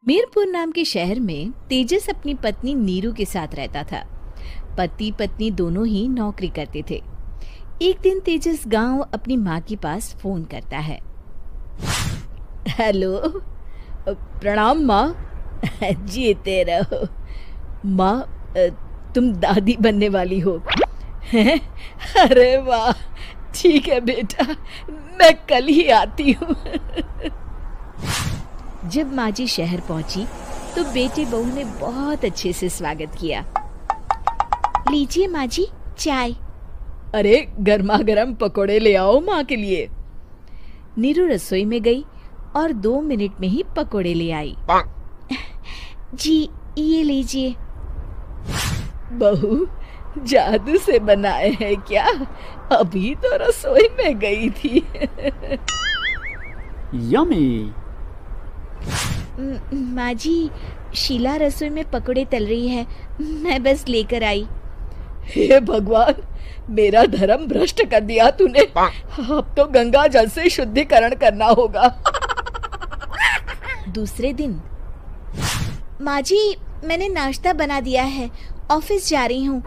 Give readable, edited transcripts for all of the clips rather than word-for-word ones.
मीरपुर नाम के शहर में तेजस अपनी पत्नी नीरू के साथ रहता था। पति पत्नी दोनों ही नौकरी करते थे। एक दिन तेजस गांव अपनी माँ के पास फोन करता है। हेलो, प्रणाम माँ। जीते रहो माँ, तुम दादी बनने वाली हो। हैं? अरे वाह, ठीक है बेटा, मैं कल ही आती हूँ। जब माँ जी शहर पहुंची तो बेटे बहू ने बहुत अच्छे से स्वागत किया। लीजिए माँ जी, चाय। अरे गर्मा गर्म पकोड़े ले आओ माँ के लिए। नीरू रसोई में गई और 2 मिनट में ही पकोड़े ले आई। जी ये लीजिए। बहू जादू से बनाए हैं क्या? अभी तो रसोई में गई थी। यम्मी। माँ जी, शीला रसोई में पकोड़े तल रही है, मैं बस लेकर आई। हे भगवान, मेरा धर्म भ्रष्ट कर दिया तूने। अब तो गंगा जल से शुद्धिकरण करना होगा। दूसरे दिन, माँ जी मैंने नाश्ता बना दिया है, ऑफिस जा रही हूँ।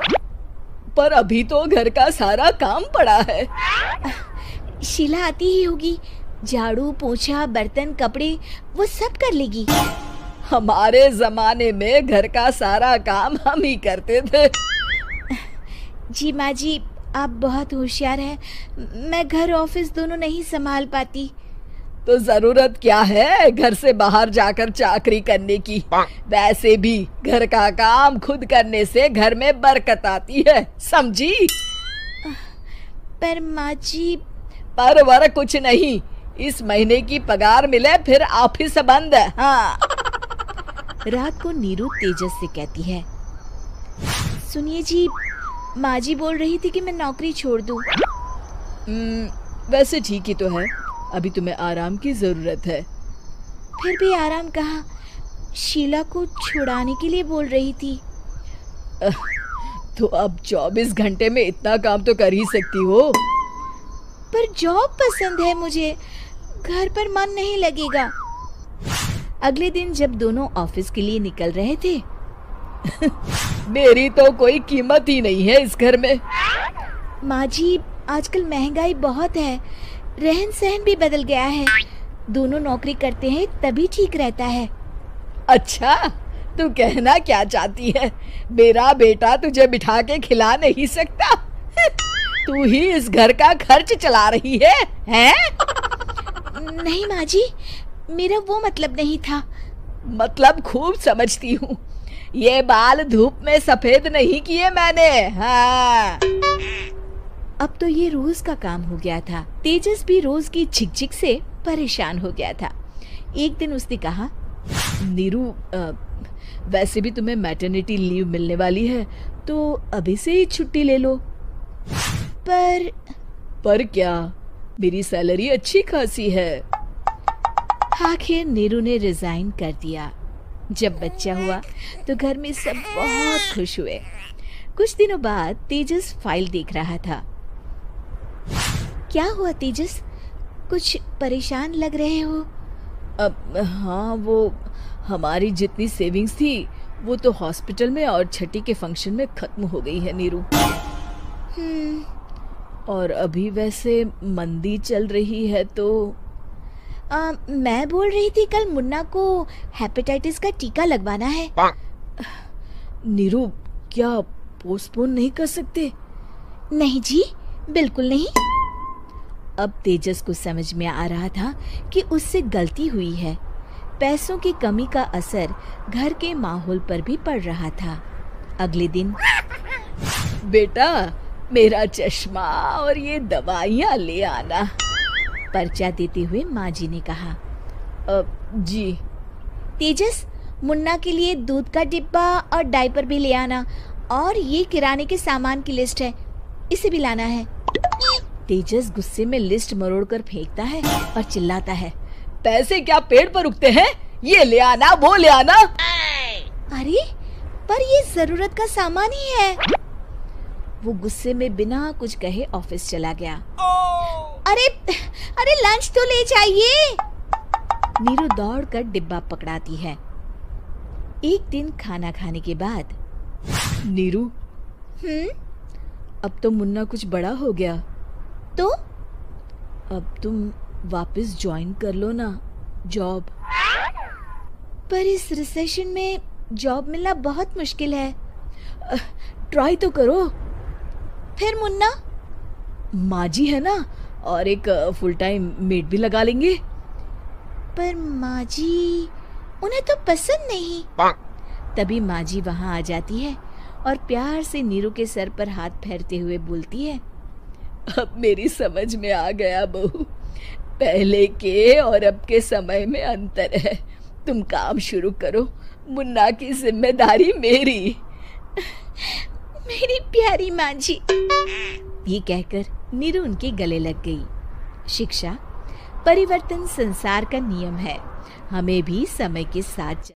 पर अभी तो घर का सारा काम पड़ा है। शीला आती ही होगी, झाड़ू पोछा बर्तन कपड़े वो सब कर लेगी। हमारे जमाने में घर का सारा काम हम ही करते थे। जी माँ जी, आप बहुत होशियार हैं, मैं घर ऑफिस दोनों नहीं संभाल पाती। तो जरूरत क्या है घर से बाहर जाकर चाकरी करने की? वैसे भी घर का काम खुद करने से घर में बरकत आती है, समझी? पर माँ जी। पर वर कुछ नहीं, इस महीने की पगार मिले फिर ऑफिस बंद है। हाँ। रात को नीरू तेजस से कहती है, सुनिए जी, माँ जी बोल रही थी कि मैं नौकरी छोड़ दूं। वैसे ठीक ही तो है, अभी तुम्हें आराम की जरूरत है। फिर भी आराम कहाँ, शीला को छुड़ाने के लिए बोल रही थी। तो अब 24 घंटे में इतना काम तो कर ही सकती हो। पर जॉब पसंद है मुझे, घर पर मन नहीं लगेगा। अगले दिन जब दोनों ऑफिस के लिए निकल रहे थे, मेरी तो कोई कीमत ही नहीं है इस घर में। माँ जी, आजकल महंगाई बहुत है, रहन सहन भी बदल गया है, दोनों नौकरी करते हैं तभी ठीक रहता है। अच्छा, तू कहना क्या चाहती है? मेरा बेटा तुझे बिठा के खिला नहीं सकता? तू ही इस घर का खर्च चला रही है, हैं? नहीं माँ जी, मेरा वो मतलब नहीं था। मतलब खूब समझती हूँ, ये बाल धूप में सफेद नहीं किए मैंने। हाँ। अब तो ये रोज का काम हो गया था। तेजस भी रोज की झिकझिक से परेशान हो गया था। एक दिन उसने कहा, नीरू, वैसे भी तुम्हें मैटरनिटी लीव मिलने वाली है, तो अभी से ही छुट्टी ले लो। पर क्या, मेरी सैलरी अच्छी खासी है। आखिर नीरू ने रिजाइन कर दिया। जब बच्चा हुआ तो घर में सब बहुत खुश हुए। कुछ दिनों बाद तेजस फाइल देख रहा था। क्या हुआ तेजस, कुछ परेशान लग रहे हो? हाँ, वो हमारी जितनी सेविंग्स थी वो तो हॉस्पिटल में और छठी के फंक्शन में खत्म हो गई है नीरू। और अभी वैसे मंदी चल रही है तो मैं बोल रही थी कल मुन्ना को हेपेटाइटिस का टीका लगवाना है। नीरू, क्या पोस्टपोन नहीं कर सकते? नहीं जी, बिल्कुल नहीं। अब तेजस को समझ में आ रहा था कि उससे गलती हुई है। पैसों की कमी का असर घर के माहौल पर भी पड़ रहा था। अगले दिन, बेटा मेरा चश्मा और ये दवाइयाँ ले आना, पर्चा देते हुए माँ जी ने कहा। जी। तेजस, मुन्ना के लिए दूध का डिब्बा और डायपर भी ले आना, और ये किराने के सामान की लिस्ट है, इसे भी लाना है। तेजस गुस्से में लिस्ट मरोड़कर फेंकता है और चिल्लाता है, पैसे क्या पेड़ पर उगते हैं? ये ले आना, वो ले आना। अरे पर ये जरूरत का सामान ही है। वो गुस्से में बिना कुछ कहे ऑफिस चला गया। अरे लंच तो ले जाइए। नीरू दौड़कर डिब्बा पकड़ाती है। एक दिन खाना खाने के बाद, नीरू, अब तो मुन्ना कुछ बड़ा हो गया, तो अब तुम वापस ज्वाइन कर लो ना जॉब। पर इस रिसेशन में जॉब मिलना बहुत मुश्किल है। ट्राई तो करो। फिर मुन्ना? माँ जी है ना, और एक फुल टाइम मेड भी लगा लेंगे। पर माँ जी, उन्हें तो पसंद नहीं। तभी माँ जी वहाँ आ जाती है और प्यार से नीरू के सर पर हाथ फेरते हुए बोलती है, अब मेरी समझ में आ गया बहू, पहले के और अब के समय में अंतर है। तुम काम शुरू करो, मुन्ना की जिम्मेदारी मेरी। मेरी प्यारी माँ जी। ये कहकर नीरू उनके गले लग गई। शिक्षा, परिवर्तन संसार का नियम है। हमें भी समय के साथ